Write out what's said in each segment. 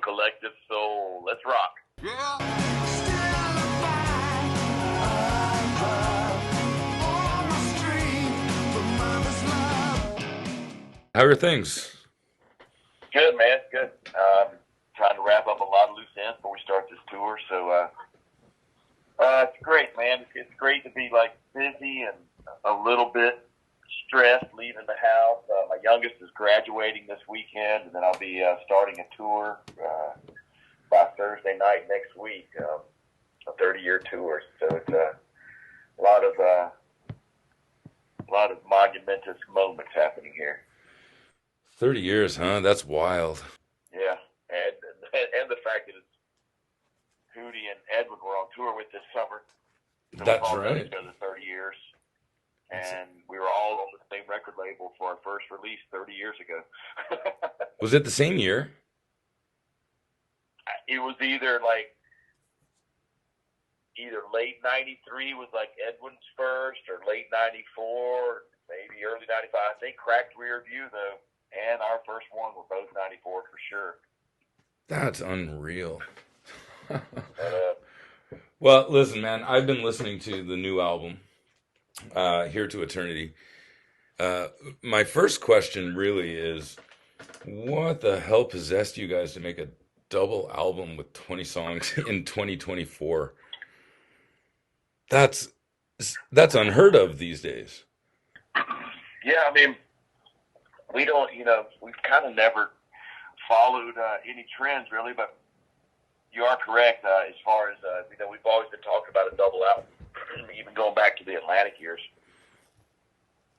Collective Soul. Let's rock. How are things? Good, man. Good. Trying to wrap up a lot of loose ends before we start this tour. So it's great, man. It's great to be like busy and a little bit stressed leaving the house. My youngest is graduating this weekend, and then I'll be starting a tour by Thursday night next week, a 30-year tour. So it's a lot of monumentous moments happening here. 30 years, huh? That's wild. Yeah, and the fact that it's Hootie and Edwin were on tour with this summer. So That's we've all known right. each other 30 years. And we were all on the same record label for our first release 30 years ago. Was it the same year? It was either late 93 was like Edwin's first, or late 94, maybe early 95. I think Cracked Rear View, though, and our first one were both 94 for sure. That's unreal. Well, listen, man, I've been listening to the new album, Here to Eternity. My first question really is, what the hell possessed you guys to make a double album with 20 songs in 2024? That's unheard of these days. Yeah, I mean, we don't, we've kind of never followed any trends really, but you are correct as far as, we've always been talking about a double album, even going back to the Atlantic years.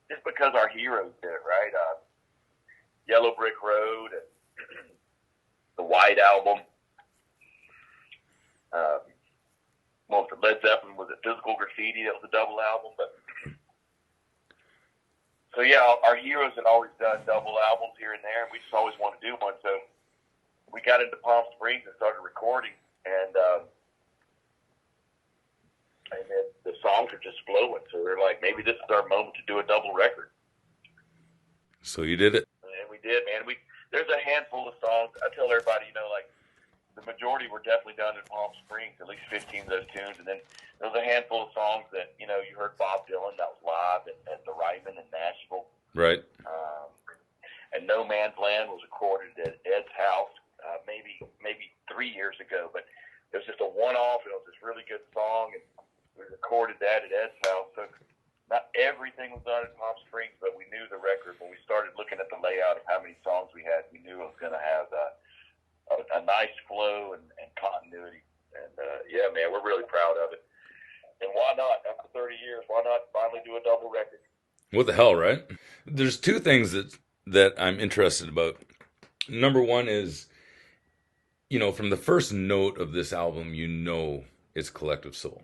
Just because our heroes did it, right? Yellow Brick Road, and the White Album. Well, the Led Zeppelin was it Physical Graffiti? That was a double album. But so yeah, our heroes had always done double albums here and there, and we just always wanted to do one. So we got into Palm Springs and started recording, and then the songs are just flowing. So we're like, maybe this is our moment to do a double record. So you did it. And we did, man. There's a handful of songs. I tell everybody, like the majority were definitely done in Palm Springs, at least 15 of those tunes. And then there was a handful of songs that, you heard Bob Dylan, that was live at the Ryman in Nashville. Right. And No Man's Land was recorded at Ed's house maybe 3 years ago. But it was just a one-off. It was this really good song, and we recorded that at Ed's house. So not everything was done in Palm Springs, but we knew the record. When we started looking at the layout of how many songs we had, we knew it was going to have a nice flow and continuity. And, yeah, man, we're really proud of it. And why not? After 30 years, why not finally do a double record? What the hell, right? There's two things that I'm interested about. Number one is, from the first note of this album, it's Collective Soul.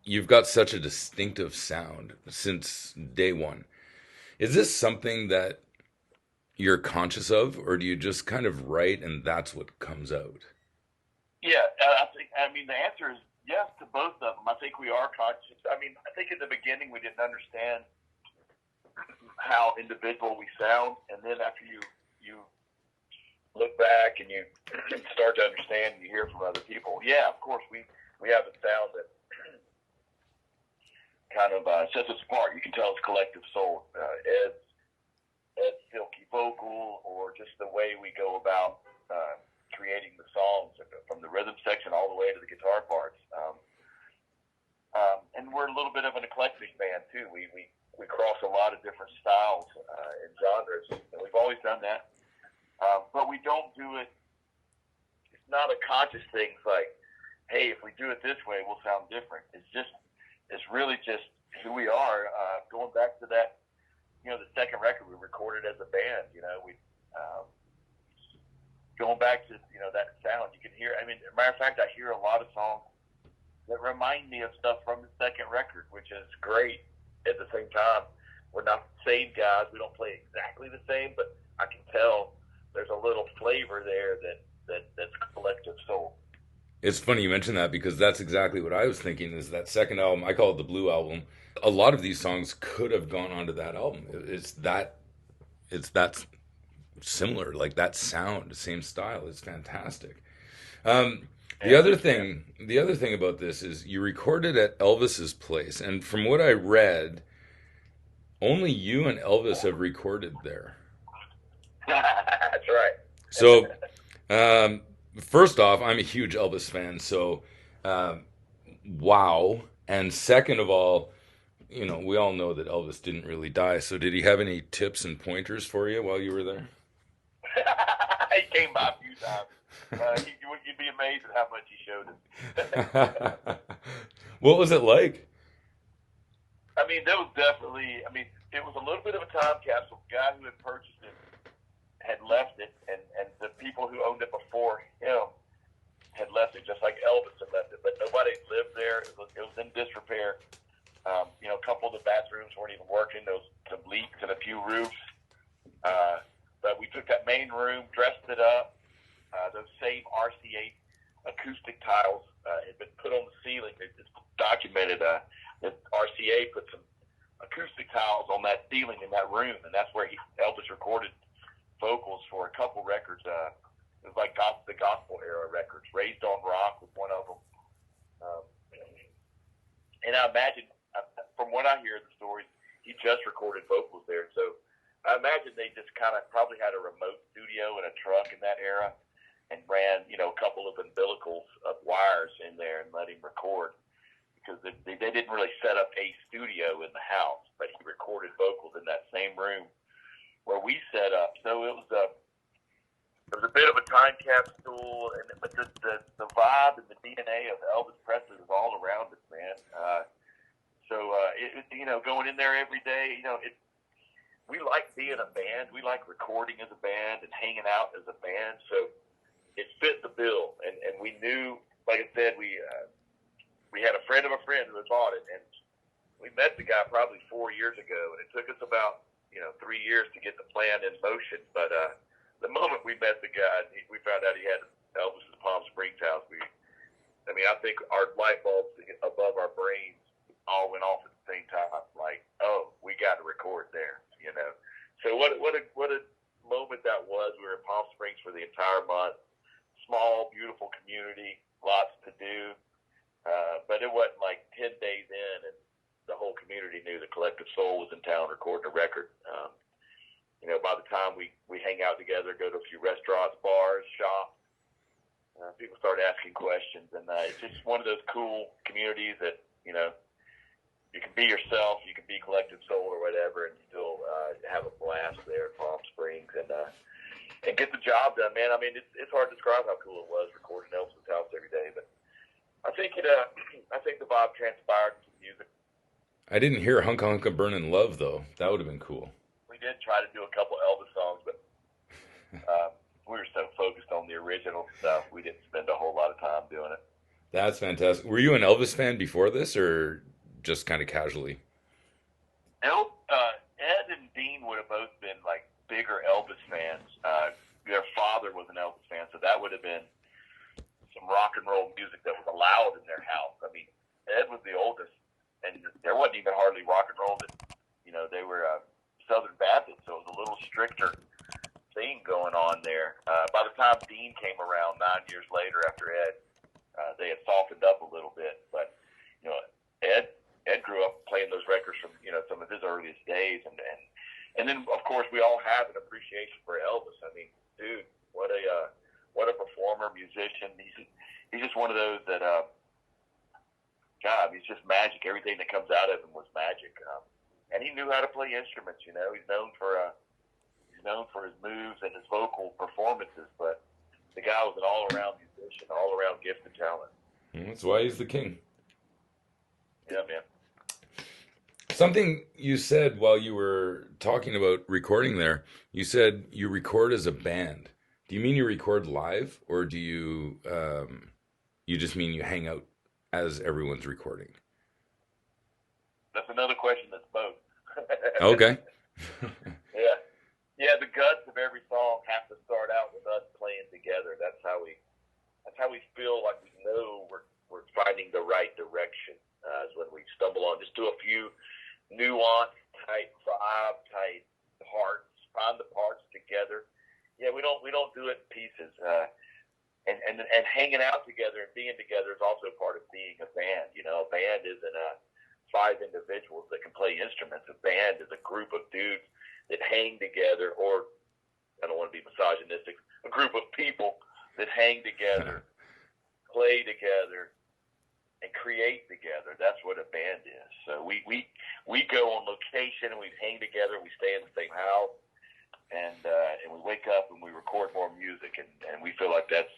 You've got such a distinctive sound since day one. Is this something that you're conscious of, or do you just kind of write and that's what comes out? Yeah, I mean, the answer is yes to both of them. I think we are conscious. I mean, I think in the beginning we didn't understand how individual we sound, and then after you look back and you start to understand and you hear from other people, yeah, of course, we have a sound that kind of sets us apart. You can tell it's Collective Soul. Ed's silky vocal, or just the way we go about creating the songs, from the rhythm section all the way to the guitar parts. And we're a little bit of an eclectic band too. We cross a lot of different styles and genres, and we've always done that. But we don't do it. It's not a conscious thing. It's like, hey, if we do it this way, we'll sound different. It's really just who we are. Going back to that, the second record we recorded as a band. We going back to that sound. You can hear. I mean, as a matter of fact, I hear a lot of songs that remind me of stuff from the second record, which is great. At the same time, we're not the same guys. We don't play exactly the same, but I can tell there's a little flavor there that's Collective Soul. It's funny you mention that, because that's exactly what I was thinking. Is that second album? I call it the Blue Album. A lot of these songs could have gone onto that album. It's that similar, like that sound, same style. It's fantastic. The other thing about this is you recorded at Elvis's place, and from what I read, only you and Elvis have recorded there. That's right. So, first off, I'm a huge Elvis fan, so wow. And second of all, we all know that Elvis didn't really die. So, did he have any tips and pointers for you while you were there? He came by a few times. You'd be amazed at how much he showed us. What was it like? I mean, there was definitely. I mean, it was a little bit of a time capsule. The guy who had purchased it had left it, and the people who owned it before him had left it, just like Elvis had left it. But nobody lived there. It was in disrepair. A couple of the bathrooms weren't even working. There was some leaks in a few roofs. But we took that main room, dressed it up. Those same RCA acoustic tiles had been put on the ceiling. It's documented that RCA put some acoustic tiles on that ceiling in that room, and that's where Elvis recorded vocals for a couple records. It was like the gospel era records. Raised on Rock was one of them. And I imagine, from what I hear of the stories, he just recorded vocals there. So I imagine they just kind of probably had a remote studio in a truck in that era and ran, a couple of umbilicals of wires in there and let him record, because they didn't really set up a studio in the house, but he recorded vocals in that same room where we set up. So it was a bit of a time capsule, but the vibe and the DNA of Elvis Presley was all around us, man. Going in there every day, we like being a band. We like recording as a band and hanging out as a band. So it fit the bill, and we knew, like I said, we had a friend of a friend who had bought it, and we met the guy probably 4 years ago, and it took us about 3 years to get the plan in motion. But the moment we met the guy, we found out he had Elvis's Palm Springs house. I think our light bulbs above our brains all went off at the same time. Like, oh, we got to record there, So what a moment that was. We were in Palm Springs for the entire month. Small, beautiful community, lots to do. But it wasn't like 10 days in, and the whole community knew the Collective Soul was in town recording a record. By the time we hang out together, go to a few restaurants, bars, shops, people start asking questions, and it's just one of those cool communities that, you can be yourself, you can be Collective Soul or whatever, and still have a blast there at Palm Springs and get the job done, man. I mean, it's hard to describe how cool it was recording Elvis's house every day, but I think the vibe transpired into music. I didn't hear Hunka Hunka Burnin' Love, though. That would have been cool. We did try to do a couple Elvis songs, but we were so focused on the original stuff, we didn't spend a whole lot of time doing it. That's fantastic. Were you an Elvis fan before this, or just kind of casually? Ed and Dean would have both been like bigger Elvis fans. Their father was an Elvis fan, so that would have been some rock and roll music that was allowed in their house. I mean, Ed was the oldest, and there wasn't even hardly rock and roll. They were Southern Baptist, so it was a little stricter thing going on there. By the time Dean came around 9 years later after Ed, they had softened up a little bit. But Ed grew up playing those records from some of his earliest days, and then of course we all have an appreciation for Elvis. I mean, dude, what a performer, musician. He's just one of those that God, he's just magic. Everything that comes out of him was magic, and he knew how to play instruments. He's known for his moves and his vocal performances, but the guy was an all-around musician, all-around gifted talent. That's why he's the king. Yeah, man. Something you said while you were talking about recording there, you said you record as a band. Do you mean you record live, or do you you just mean you hang out as everyone's recording? That's another question that's both. Okay. Yeah, the guts of every song have to start out with us playing together. That's how we feel like we know we're finding the right direction. Is when we stumble on just do a few nuanced type vibe type parts, find the parts together. Yeah, we don't do it in pieces. and hanging out together and being together is also part of being a band. You know, a band isn't five individuals that can play instruments. A band is a group of dudes that hang together, or I don't want to be misogynistic, a group of people that hang together, play together, and create together. That's what a band is. So we go on location and we hang together. We stay in the same house, and we wake up and we record more music, and we feel like that's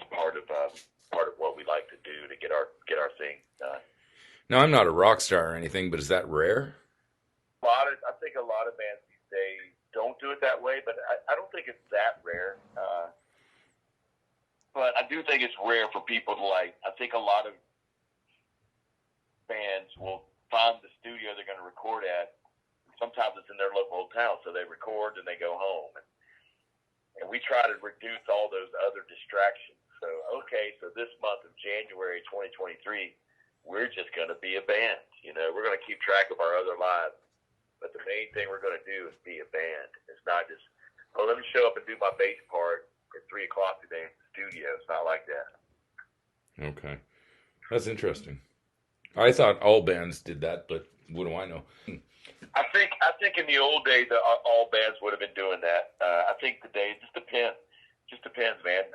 part of what we like to do to get our thing done. Now, I'm not a rock star or anything, but is that rare? I think a lot of bands these days don't do it that way, but I don't think it's that rare. But I do think it's rare for people to I think a lot of bands will find the studio they're going to record at. Sometimes it's in their local town, so they record and they go home. And we try to reduce all those other distractions. So this month of January 2023, we're just going to be a band. You know, we're going to keep track of our other lives. But the main thing we're going to do is be a band. It's not just, let me show up and do my bass part at 3 o'clock today in the studio. It's not like that. Okay. That's interesting. I thought all bands did that, but what do I know? I think in the old days, all bands would have been doing that. I think today, it just depends. Just depends, man,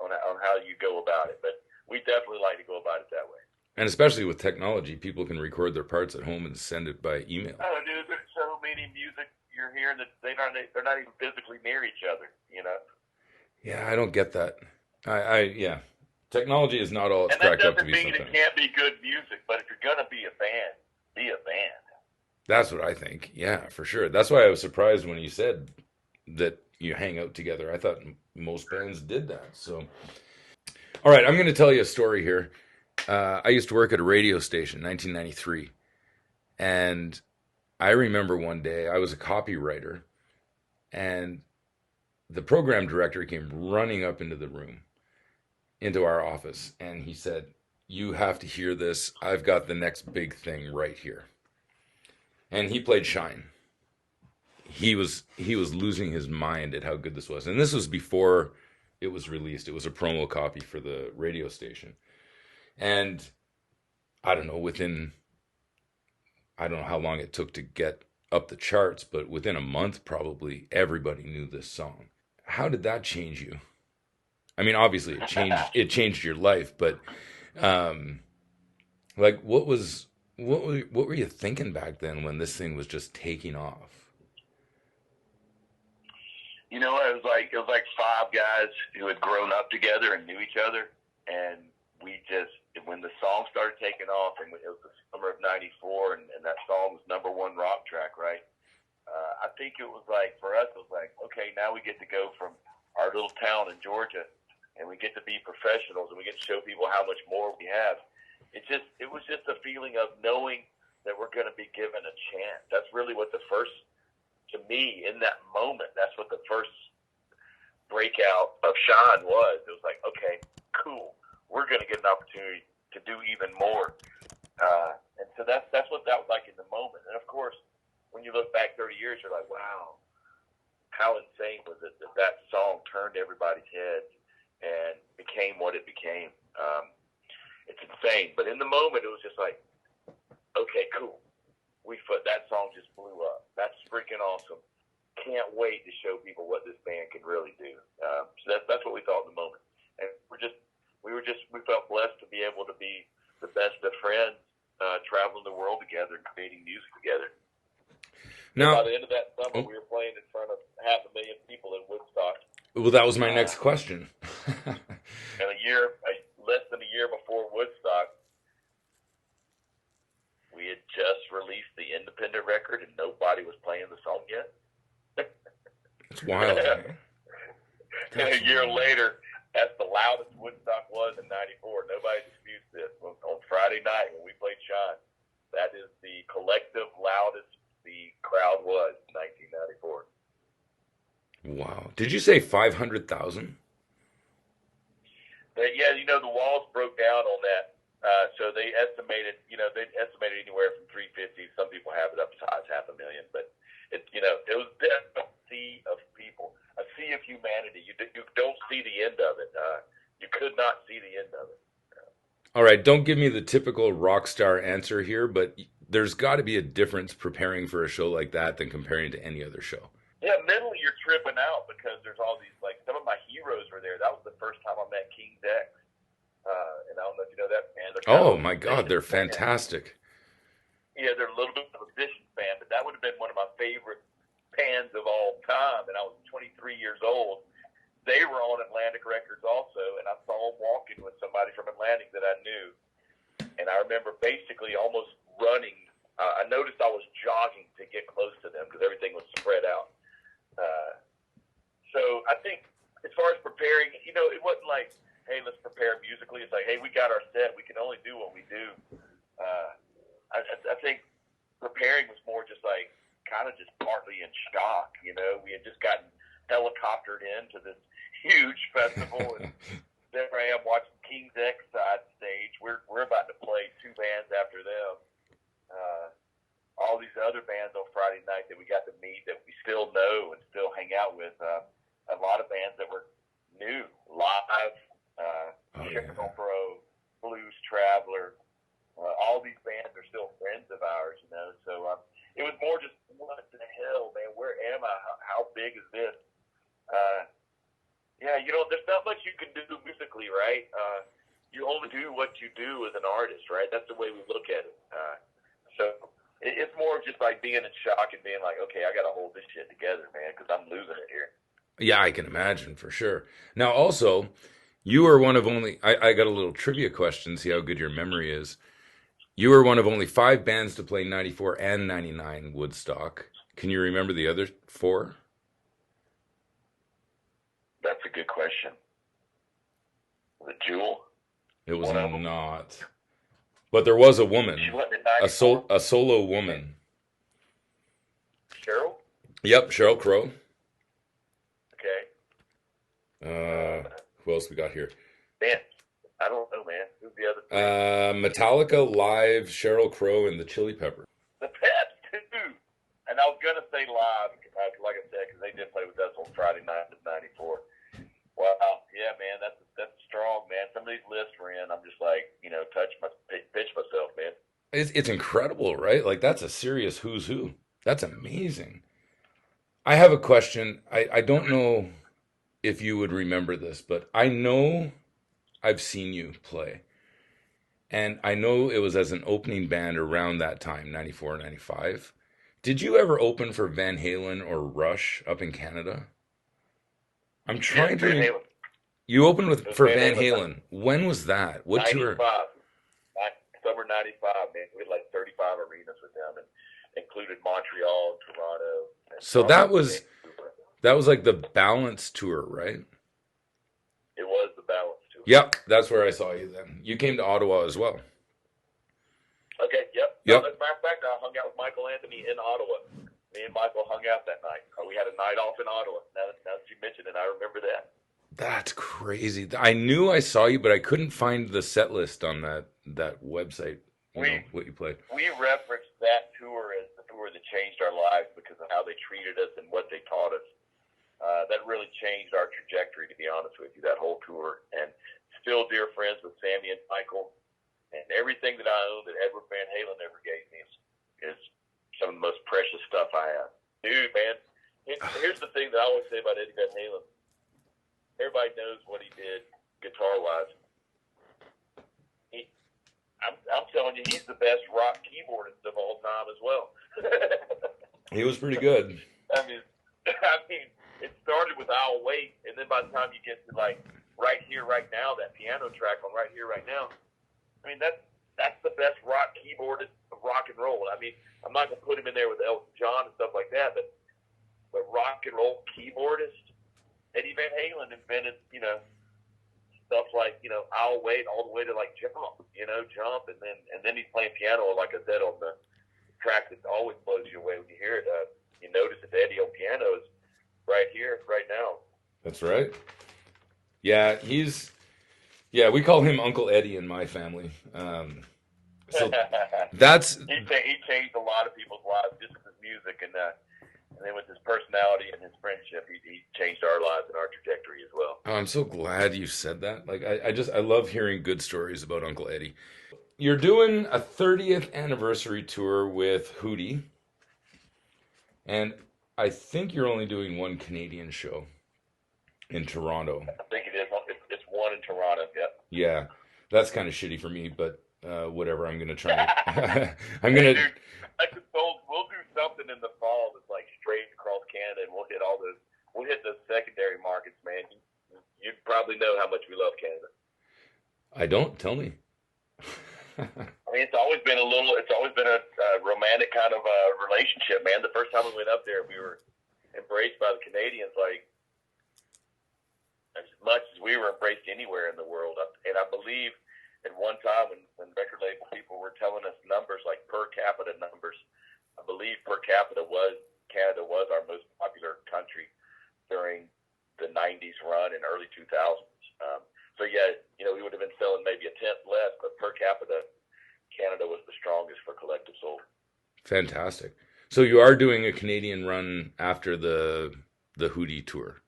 on how you go about it. But we definitely like to go about it that way. And especially with technology, people can record their parts at home and send it by email. Oh, dude, there's so many music you're hearing that they're not even physically near each other, you know? Yeah, I don't get that. Yeah. Technology is not all it's cracked up to be sometimes. And that doesn't mean it can't be good music, but if you're going to be a band, be a band. That's what I think. Yeah, for sure. That's why I was surprised when you said that you hang out together. I thought most bands did that. So, all right, I'm going to tell you a story here. I used to work at a radio station in 1993. And I remember one day I was a copywriter, and the program director came running up into the room, into our office, and he said, "You have to hear this. I've got the next big thing right here." And he played Shine. He was losing his mind at how good this was. And this was before it was released. It was a promo copy for the radio station. And I don't know how long it took to get up the charts, but within a month, probably everybody knew this song. How did that change you? I mean, obviously it changed your life, but what were you thinking back then when this thing was just taking off? You know, it was like 5 guys who had grown up together and knew each other, and when the song started taking off, and it was the summer of '94, and that song was #1 rock track, right? I think it was like, for us, it was like, okay, now we get to go from our little town in Georgia, and we get to be professionals, and we get to show people how much more we have. It was just a feeling of knowing that we're going to be given a chance. That's really what to me, in that moment, that's what the first breakout of Shine was. It was like, okay, cool. We're going to get an opportunity to do even more. And so that's what that was like in the moment. And of course, when you look back 30 years, you're like, wow, how insane was it that song turned everybody's heads and became what it became. It's insane. But in the moment, it was just like, okay, cool. That song just blew up. That's freaking awesome. Can't wait to show people what this band can really do. So that's what we thought in the moment. And we felt blessed to be able to be the best of friends, traveling the world together and creating music together. Now, by the end of that summer, we were playing in front of 500,000 people in Woodstock. Well, that was my next question. And less than a year before Woodstock, we had just released the independent record, and nobody was playing the song yet. It's wild. And a year later, that's the loudest Woodstock was in '94. Nobody disputes this. On Friday night when we played Shine, that is the collective loudest the crowd was in 1994. Wow. Did you say 500,000? Yeah, the walls broke down on that. So they estimated anywhere from 350. Some people have it up as high as 500,000, but it was a sea of people, a sea of humanity. You don't see the end of it. You could not see the end of it. All right, don't give me the typical rock star answer here, but there's got to be a difference preparing for a show like that than comparing to any other show. Yeah, mentally you're tripping out because there's all these, like, some of my heroes were there. That was the first time I met King's X. And I don't know if you know that band. Oh my God, they're fantastic. Yeah, they're a little bit of a vicious band, but that would have been one of my favorite bands of all time. And I was 23 years old. They were on Atlantic Records also, and I saw them walking with somebody from Atlantic that I knew. And I remember basically almost running. I noticed I was jogging to get close to them because everything was spread out. So I think as far as preparing, it wasn't like, hey, let's prepare musically. It's like, hey, we got our set. We can only do what we do. I think preparing was more just like kind of just partly in shock. We had just gotten helicoptered into this huge festival, and there I am watching King's X side stage. We're about to play two bands after them. All these other bands on Friday night that we got to meet that we still know and still hang out with. A lot of bands that were new, live. Cheryl Crow, Blues Traveler, all these bands are still friends of ours, So it was more just, what the hell, man? Where am I? How big is this? There's not much you can do musically, right? You only do what you do as an artist, right? That's the way we look at it. So it's more just like being in shock and being like, okay, I got to hold this shit together, man, because I'm losing it here. Yeah, I can imagine for sure. Now, also, you are one of only, I got a little trivia question, see how good your memory is. You were one of only 5 bands to play 94 and 99 Woodstock. Can you remember the other 4? That's a good question. Was it Jewel? It was not. But there was a woman. She went to a solo woman. Cheryl? Yep, Sheryl Crow. Okay. Who else we got here? Man, I don't know, man. Who's the other? Metallica live, Sheryl Crow, and the Chili Peppers. The Peps, too. And I was going to say live, like I said, because they did play with us on Friday night of 94. Wow. Yeah, man, that's strong, man. Some of these lists were in, I'm just like, pinch myself, man. It's incredible, right? Like, that's a serious who's who. That's amazing. I have a question. I don't know if you would remember this, but I know I've seen you play. And I know it was as an opening band around that time, 94, 95. Did you ever open for Van Halen or Rush up in Canada? I'm trying to remember. You opened for Van Halen. When was that? What 95. tour? Summer 95, man. We had like 35 arenas with them, and included Montreal, Toronto. So that was like the Balance tour, right? It was the Balance tour. Yep, that's where I saw you then. You came to Ottawa as well. Okay, yep. As a matter of fact, I hung out with Michael Anthony in Ottawa. Me and Michael hung out that night. We had a night off in Ottawa. Now that you mentioned it, I remember that. That's crazy. I knew I saw you, but I couldn't find the set list on that website. What you played. We referenced that tour as the tour that changed our lives because of how they treated us and what they taught us. That really changed our trajectory, to be honest with you, that whole tour. And still dear friends with Sammy and Michael. And everything that I own that Edward Van Halen ever gave me is some of the most precious stuff I have. Dude, man, here's the thing that I always say about Eddie Van Halen. Everybody knows what he did guitar-wise. I'm telling you, he's the best rock keyboardist of all time as well. He was pretty good. I mean, it started with I'll Wait, and then by the time you get to like Right Here, Right Now, that piano track on Right Here, Right Now, I mean, that's the best rock keyboardist of rock and roll. I mean, I'm not going to put him in there with Elton John and stuff like that, but rock and roll keyboardist, Eddie Van Halen invented, stuff like, I'll Wait all the way to like Jump, and then he's playing piano, like I said, on the track that always blows you away when you hear it. You notice that Eddie on piano is right here, right now. That's right. Yeah, we call him Uncle Eddie in my family. So that's he changed a lot of people's lives just with his music, and And then with his personality and his friendship, he changed our lives and our trajectory as well. Oh, I'm so glad you said that. Like, I love hearing good stories about Uncle Eddie. You're doing a 30th anniversary tour with Hootie, and I think you're only doing one Canadian show in Toronto. I think it is. It's one in Toronto. Yep. Yeah, that's kind of shitty for me, but whatever. I'm gonna try. I'm Hey, gonna. dude, I just told we'll do something in the fall that's like straight across Canada, and we'll hit all those. We'll hit those secondary markets, man. You probably know how much we love Canada. I don't. Tell me. I mean, it's always been a romantic kind of relationship, man. The first time we went up there, we were embraced by the Canadians like as much as we were embraced anywhere in the world. And I believe at one time when record label people were telling us numbers like per capita numbers, I believe per capita Canada was our most popular country during the 90s run and early 2000s. So yeah, we would have been selling maybe a tenth less, but per capita, Canada was the strongest for Collective Soul. Fantastic. So you are doing a Canadian run after the Hootie tour.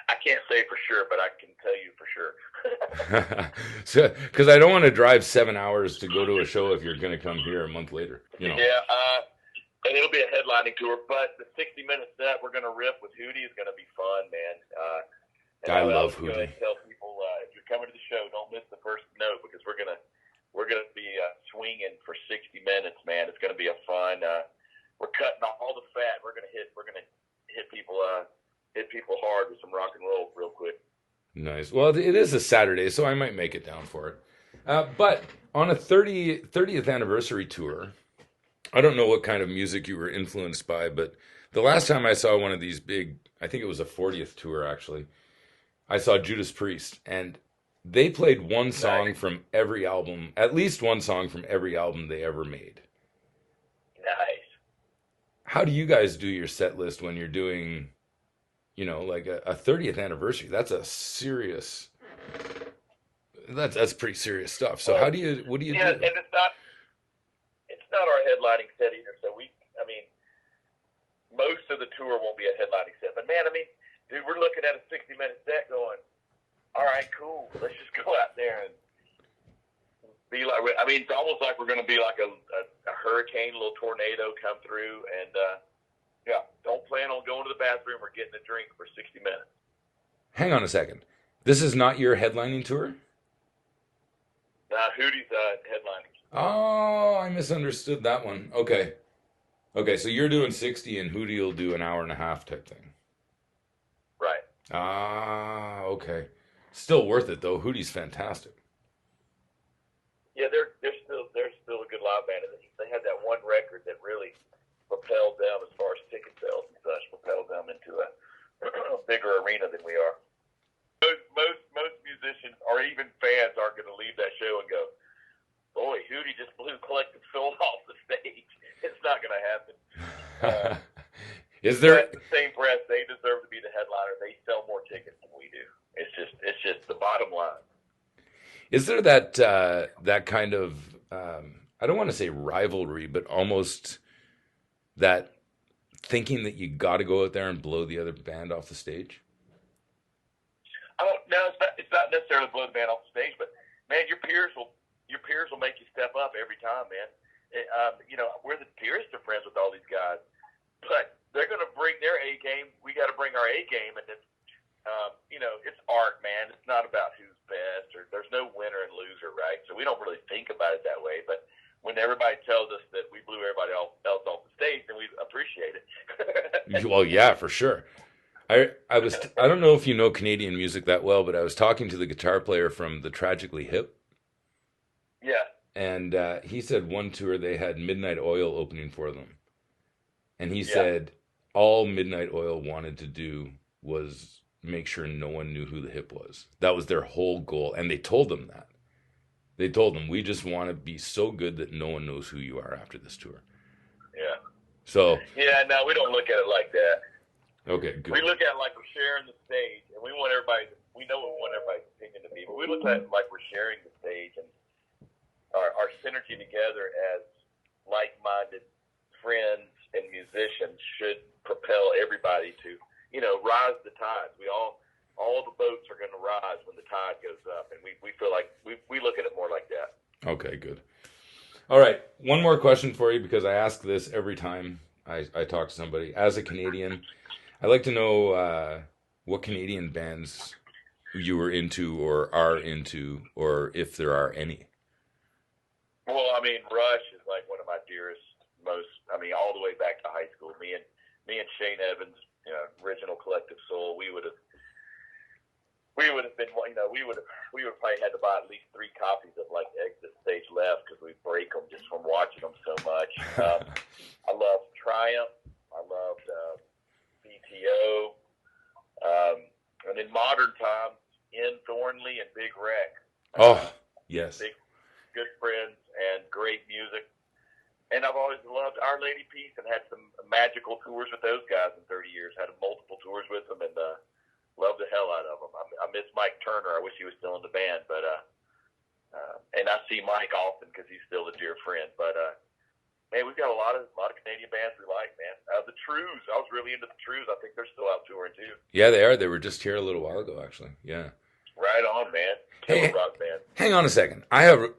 I can't say for sure, but I can tell you for sure. So, because I don't want to drive 7 hours to go to a show if you're going to come here a month later. Yeah, and it'll be a headlining tour, but the 60-minute set we're going to riff with Hootie is going to be fun, man. I love Hootie. I tell people if you're coming to the show, don't miss the first note because we're gonna be swinging for 60 minutes, man. It's gonna be a fun. We're cutting all the fat. We're gonna hit people hard with some rock and roll real quick. Nice. Well, it is a Saturday, so I might make it down for it. But on a 30th anniversary tour, I don't know what kind of music you were influenced by, but the last time I saw one of these big, I think it was a 40th tour actually, I saw Judas Priest, and they played one song from every album, at least one song from every album they ever made. Nice. How do you guys do your set list when you're doing, like a 30th anniversary? That's a serious, that's pretty serious stuff. So what do you do? Yeah, and it's not our headlining set either. So most of the tour won't be a headlining set, but man, dude, we're looking at a 60-minute set going, all right, cool. Let's just go out there and be like, it's almost like we're going to be like a hurricane, a little tornado come through. And, don't plan on going to the bathroom or getting a drink for 60 minutes. Hang on a second. This is not your headlining tour? Hootie's headlining. Oh, I misunderstood that one. Okay, so you're doing 60 and Hootie will do an hour and a half type thing. Right. Ah, okay. Still worth it though. Hootie's fantastic. Yeah, they're still a good live band. And they had that one record that really propelled them as far as ticket sales and such, propelled them into a bigger arena than we are. Most musicians or even fans aren't going to leave that show and go, boy, Hootie just blew Collective Soul off the stage. It's not going to happen. Is there? At the same breath, they deserve to be the headliner. They sell more tickets than we do. It's just the bottom line. Is there that kind of I don't want to say rivalry, but almost that thinking that you got to go out there and blow the other band off the stage? Oh no, it's not necessarily blow the band off the stage, but man, your peers will make you step up every time, man. We're the dearest of friends with all these guys, but they're going to bring their A game. We got to bring our A game, and it's art, man. It's not about who's best, or there's no winner and loser, right? So we don't really think about it that way. But when everybody tells us that we blew everybody else off the stage, then we appreciate it. Well, yeah, for sure. I don't know if you know Canadian music that well, but I was talking to the guitar player from the Tragically Hip. Yeah. And he said one tour they had Midnight Oil opening for them. And he said all Midnight Oil wanted to do was make sure no one knew who the Hip was. That was their whole goal. And they told them that. They told them, we just want to be so good that no one knows who you are after this tour. Yeah. So. Yeah, no, we don't look at it like that. Okay, good. We look at it like we're sharing the stage, and we know what we want everybody's opinion to be, but we look at it like we're sharing the stage and our synergy together as like-minded friends and musicians musicians should propel everybody to, rise the tides. All the boats are going to rise when the tide goes up, and we feel like we look at it more like that. Okay, good. All right, one more question for you, because I ask this every time I talk to somebody. As a Canadian, I'd like to know what Canadian bands you were into or are into, or if there are any. Well, I mean, Rush is like one of my dearest, all the way back to high school. Me and Shane Evans, original Collective Soul. We would have been, we would have probably had to buy at least 3 copies of like Exit Stage Left, because we break them just from watching them so much. I loved Triumph. I loved BTO. And in modern times, in Thornley and Big Wreck. Yes. Good friends and great music. And I've always loved Our Lady Peace, and had some magical tours with those guys in 30 years. Had multiple tours with them, and loved the hell out of them. I miss Mike Turner. I wish he was still in the band, but and I see Mike often because he's still a dear friend. But man, we've got a lot of Canadian bands we like, man. The Trews. I was really into the Trews. I think they're still out touring too. Yeah, they are. They were just here a little while ago, actually. Yeah. Right on, man. Hey, rock band. Hang on a second. A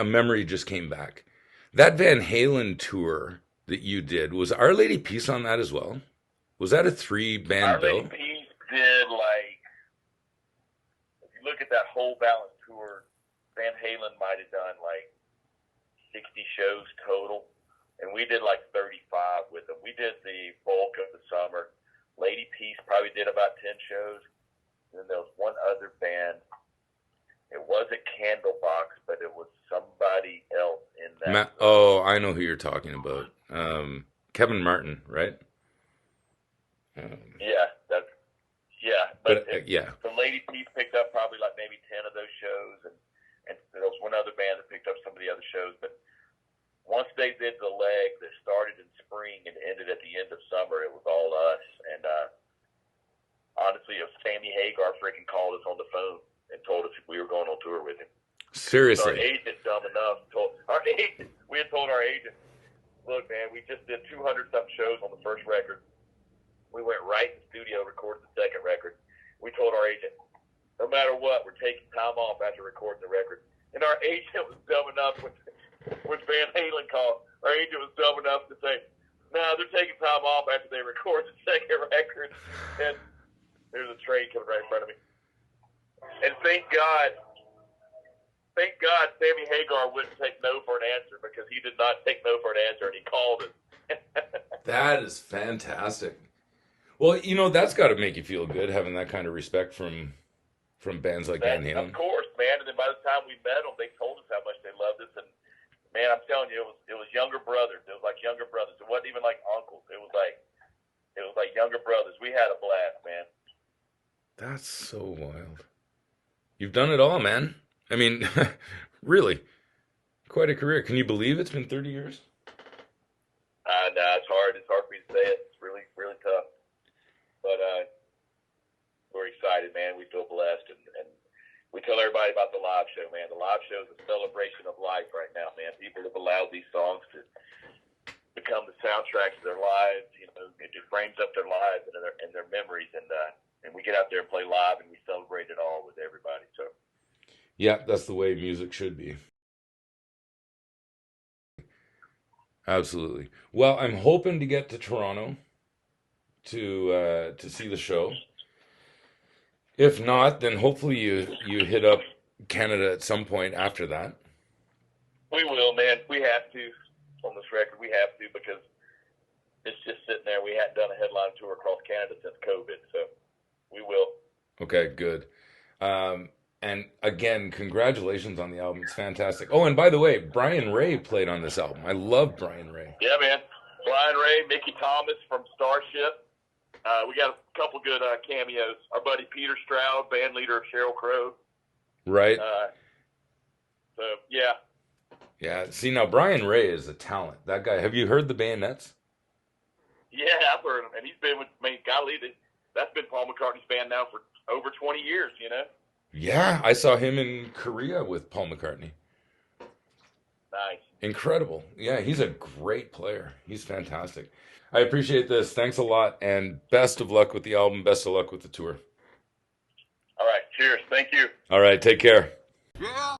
memory just came back. That Van Halen tour that you did, was Our Lady Peace on that as well? Was that a 3-band bill? Our Lady Peace did, if you look at that whole Balance tour, Van Halen might have done 60 shows total, and we did 35 with them. We did the bulk of the summer. Lady Peace probably did about 10 shows. And then there was one other band. It wasn't Candlebox, but it was somebody else in that. I know who you're talking about. Kevin Martin, right? The Lady Peace picked up probably maybe 10 of those shows, and there was one other band that picked up some of the other shows. But once they did the leg that started in spring and ended at the end of summer, it was all us. And honestly, if Sammy Hagar freaking called us on the phone and told us we were going on tour with him. Seriously. Our agent, dumb enough, we had told our agent, look, man, we just did 200-something shows on the first record. We went right in the studio, recorded the second record. We told our agent, no matter what, we're taking time off after recording the record. And our agent was dumb enough when Van Halen called. Our agent was dumb enough to say, no, they're taking time off after they record the second record. And there's a train coming right in front of me. And thank God, Sammy Hagar wouldn't take no for an answer, because he did not take no for an answer, and he called it. That is fantastic. Well, that's got to make you feel good, having that kind of respect from bands like Van Halen. Of course, man. And then by the time we met them, they told us how much they loved us. And man, I'm telling you, it was younger brothers. It was like younger brothers. It wasn't even like uncles. It was like younger brothers. We had a blast, man. That's so wild. You've done it all, man. I mean, really, quite a career. Can you believe it's been 30 years? No, it's hard. It's hard for me to say it. It's really, really tough. But we're excited, man. We feel blessed, and we tell everybody about the live show, man. The live show is a celebration of life right now, man. People have allowed these songs to become the soundtracks of their lives. It frames up their lives and their memories, and we get out there and play live, and we celebrate it all with everybody. So, yeah, that's the way music should be. Absolutely. Well, I'm hoping to get to Toronto to see the show. If not, then hopefully you hit up Canada at some point after that. We will, man. We have to on this record. We have to, because it's just sitting there. We hadn't done a headline tour across Canada since COVID, so we will. Okay, good. And again, congratulations on the album. It's fantastic. Oh, and by the way, Brian Ray played on this album. I love Brian Ray. Yeah, man. Brian Ray, Mickey Thomas from Starship. We got a couple good cameos. Our buddy Peter Stroud, band leader of Sheryl Crow. Right. So, yeah. Yeah. See, now Brian Ray is a talent. That guy. Have you heard the Bayonets? Yeah, I've heard him. And he's been with, golly, that's been Paul McCartney's band now for over 20 years, Yeah, I saw him in Korea with Paul McCartney. Nice. Incredible. Yeah, he's a great player. He's fantastic. I appreciate this. Thanks a lot, and best of luck with the album. Best of luck with the tour. All right. Cheers. Thank you. All right, take care.